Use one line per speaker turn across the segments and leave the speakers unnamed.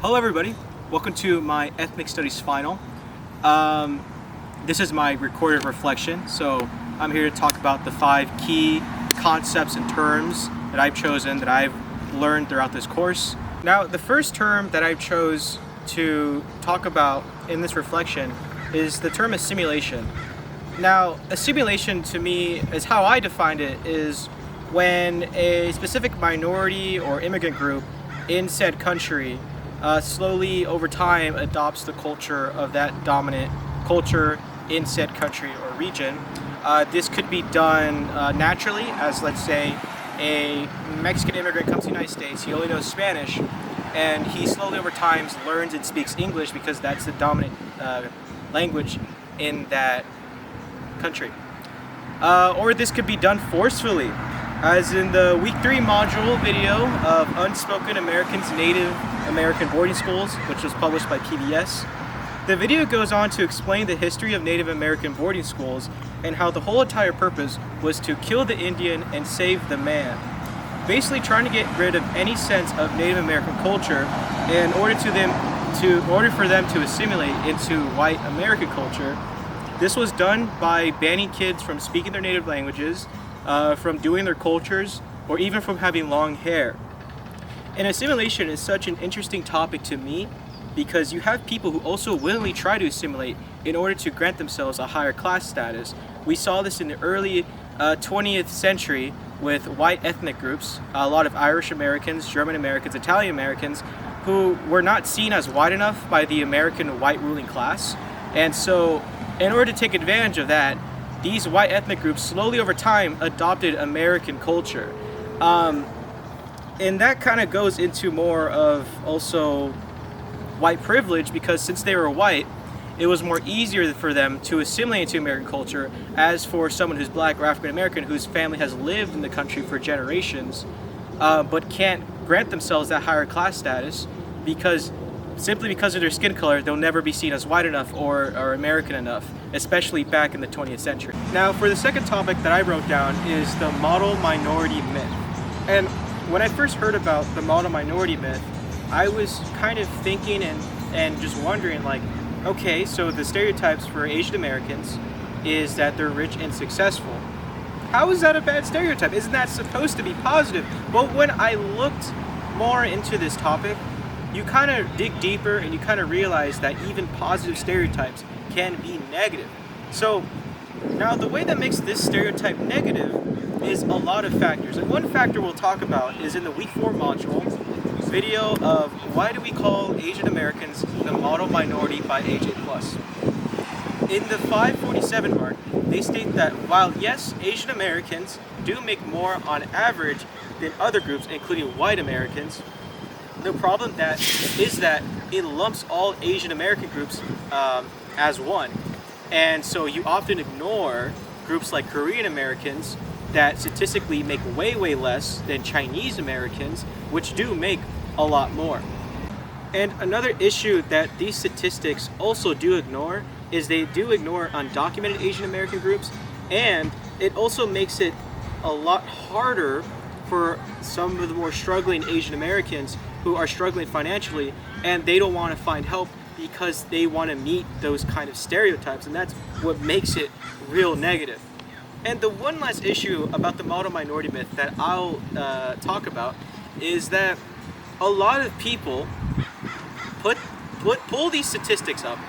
Hello everybody, welcome to my ethnic studies final. This is my recorded reflection, so I'm here to talk about the 5 key concepts and terms that I've chosen that I've learned throughout this course. Now, the first term that I chose to talk about in this reflection is the term assimilation. Now, assimilation to me, is how I defined it, is when a specific minority or immigrant group in said country slowly over time adopts the culture of that dominant culture in said country or region. This could be done naturally, as let's say a Mexican immigrant comes to the United States, he only knows Spanish, and he slowly over time learns and speaks English because that's the dominant language in that country. Or this could be done forcefully, as in the Week 3 module video of Unspoken Americans Native American Boarding Schools, which was published by PBS. The video goes on to explain the history of Native American boarding schools and how the whole entire purpose was to kill the Indian and save the man. Basically trying to get rid of any sense of Native American culture in order for them to assimilate into white American culture. This was done by banning kids from speaking their native languages, from doing their cultures, or even from having long hair. And assimilation is such an interesting topic to me because you have people who also willingly try to assimilate in order to grant themselves a higher class status. We saw this in the early 20th century with white ethnic groups, a lot of Irish Americans, German Americans, Italian Americans, who were not seen as white enough by the American white ruling class. And so in order to take advantage of that, these white ethnic groups slowly over time adopted American culture. And that kind of goes into more of also white privilege, because since they were white, it was more easier for them to assimilate into American culture, as for someone who's black or African American whose family has lived in the country for generations, but can't grant themselves that higher class status simply because of their skin color. They'll never be seen as white enough or American enough, especially back in the 20th century. Now, for the second topic that I wrote down is the model minority myth. And when I first heard about the model minority myth, I was kind of thinking and just wondering, like, okay, so the stereotypes for Asian Americans is that they're rich and successful. How is that a bad stereotype? Isn't that supposed to be positive? But when I looked more into this topic, you kind of dig deeper and you kind of realize that even positive stereotypes can be negative. So now the way that makes this stereotype negative is a lot of factors. And one factor we'll talk about is in the Week 4 module video of why do we call Asian Americans the model minority by AJ+. In the 547 mark, they state that while yes, Asian Americans do make more on average than other groups, including white Americans, the problem is that it lumps all Asian American groups as one. And so you often ignore groups like Korean Americans that statistically make way less than Chinese Americans, which do make a lot more. And another issue that these statistics also do ignore is they do ignore undocumented Asian American groups, and it also makes it a lot harder for some of the more struggling Asian Americans who are struggling financially, and they don't want to find help because they want to meet those kind of stereotypes, and that's what makes it real negative. And the one last issue about the model minority myth that I'll talk about is that a lot of people pull these statistics up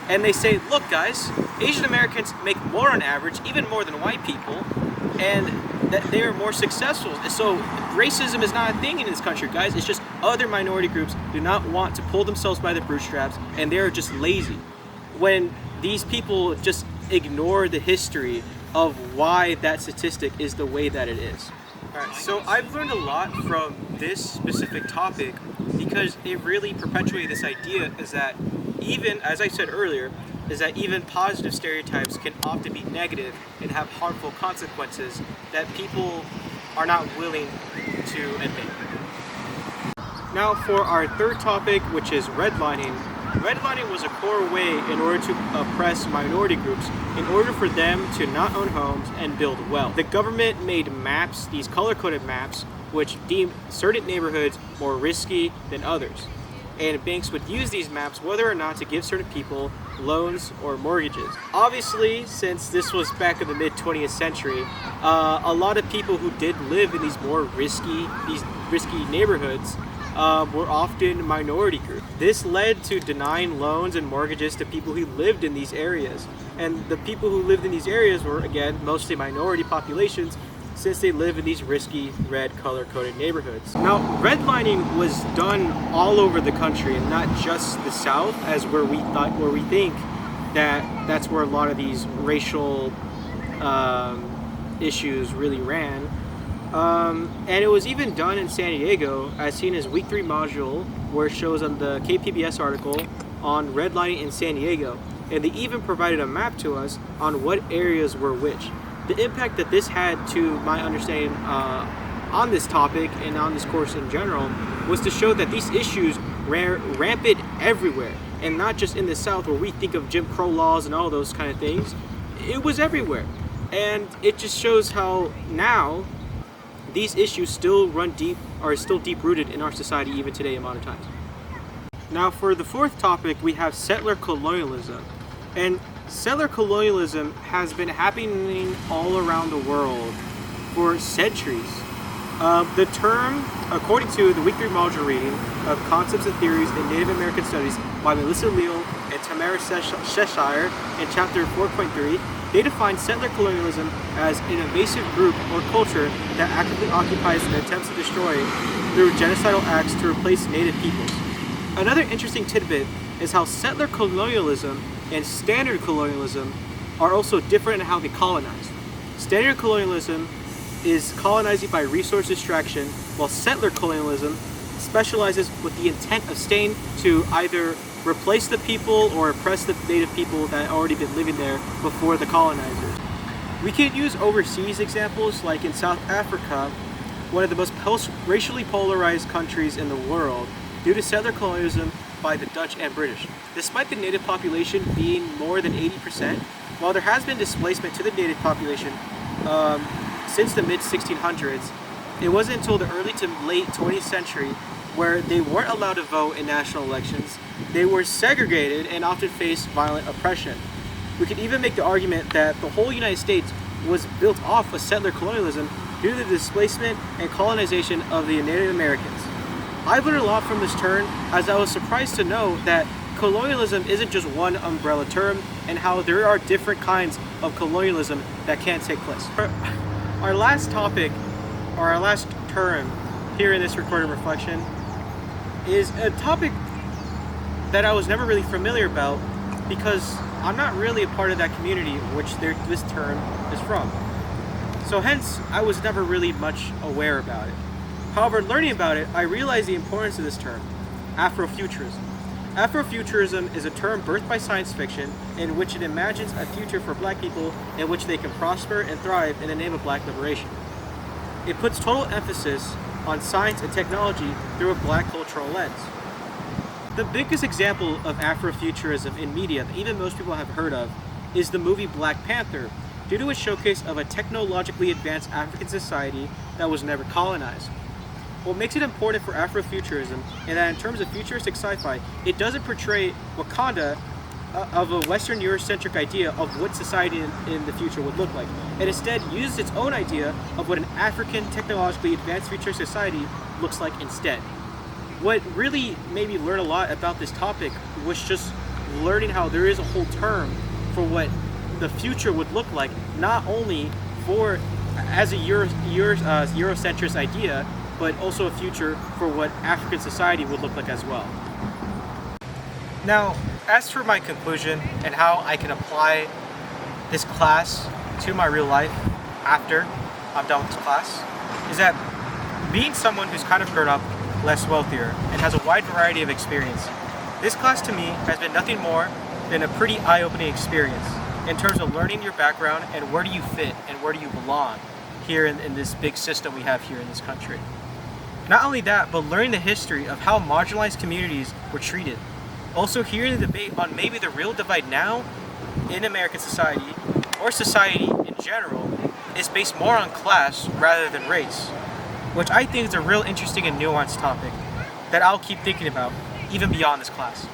and they say, look guys, Asian Americans make more on average, even more than white people, and that they are more successful. So racism is not a thing in this country, guys. It's just other minority groups do not want to pull themselves by the bootstraps, and they're just lazy. When these people just ignore the history of why that statistic is the way that it is. Alright, so I've learned a lot from this specific topic because it really perpetuated this idea is that even, as I said earlier, is that even positive stereotypes can often be negative and have harmful consequences that people are not willing to admit. Now for our third topic, which is redlining. Redlining was a core way in order to oppress minority groups in order for them to not own homes and build wealth. The government made maps, these color-coded maps, which deemed certain neighborhoods more risky than others. and banks would use these maps whether or not to give certain people loans or mortgages. Obviously, since this was back in the mid-20th century, a lot of people who did live in these more risky neighborhoods were often minority groups. This led to denying loans and mortgages to people who lived in these areas. And the people who lived in these areas were, again, mostly minority populations, since they live in these risky red color-coded neighborhoods. Now, redlining was done all over the country, and not just the South, as where we think that that's where a lot of these racial issues really ran. And it was even done in San Diego, as seen as Week 3 module, where it shows on the KPBS article on redlining in San Diego. And they even provided a map to us on what areas were which. The impact that this had, to my understanding, on this topic and on this course in general, was to show that these issues ran rampant everywhere, and not just in the South where we think of Jim Crow laws and all those kind of things. It was everywhere. And it just shows how now these issues still run deep, are still deep rooted in our society even today in modern times. Now for the fourth topic, we have settler colonialism. And settler colonialism has been happening all around the world for centuries. The term, according to the Week 3 module reading of Concepts and Theories in Native American Studies by Melissa Leal and Tamara Cheshire in chapter 4.3, they define settler colonialism as an invasive group or culture that actively occupies and attempts to destroy through genocidal acts to replace native peoples. Another interesting tidbit is how settler colonialism and standard colonialism are also different in how they colonize. Standard colonialism is colonizing by resource extraction, while settler colonialism specializes with the intent of staying to either replace the people or oppress the native people that had already been living there before the colonizers. We can use overseas examples like in South Africa, one of the most racially polarized countries in the world, due to settler colonialism by the Dutch and British. Despite the native population being more than 80%, while there has been displacement to the native population since the mid-1600s, it wasn't until the early to late 20th century where they weren't allowed to vote in national elections. They were segregated and often faced violent oppression. We could even make the argument that the whole United States was built off of settler colonialism due to the displacement and colonization of the Native Americans. I've learned a lot from this term, as I was surprised to know that colonialism isn't just one umbrella term, and how there are different kinds of colonialism that can take place. Our last topic, or our last term here in this recorded reflection, is a topic that I was never really familiar about because I'm not really a part of that community in which this term is from. So hence, I was never really much aware about it. However, learning about it, I realized the importance of this term, Afrofuturism. Afrofuturism is a term birthed by science fiction in which it imagines a future for black people in which they can prosper and thrive in the name of black liberation. It puts total emphasis on science and technology through a black cultural lens. The biggest example of Afrofuturism in media that even most people have heard of is the movie Black Panther, due to its showcase of a technologically advanced African society that was never colonized. What makes it important for Afrofuturism is that in terms of futuristic sci-fi, it doesn't portray Wakanda of a Western Eurocentric idea of what society in the future would look like, and instead uses its own idea of what an African technologically advanced future society looks like instead. What really made me learn a lot about this topic was just learning how there is a whole term for what the future would look like, not only for as a Eurocentrist idea, but also a future for what African society would look like as well. Now, as for my conclusion and how I can apply this class to my real life after I'm done with this class, is that being someone who's kind of grown up less wealthier and has a wide variety of experience, this class to me has been nothing more than a pretty eye-opening experience in terms of learning your background and where do you fit and where do you belong here in this big system we have here in this country. Not only that, but learning the history of how marginalized communities were treated. Also hearing the debate on maybe the real divide now in American society, or society in general, is based more on class rather than race, which I think is a real interesting and nuanced topic that I'll keep thinking about even beyond this class.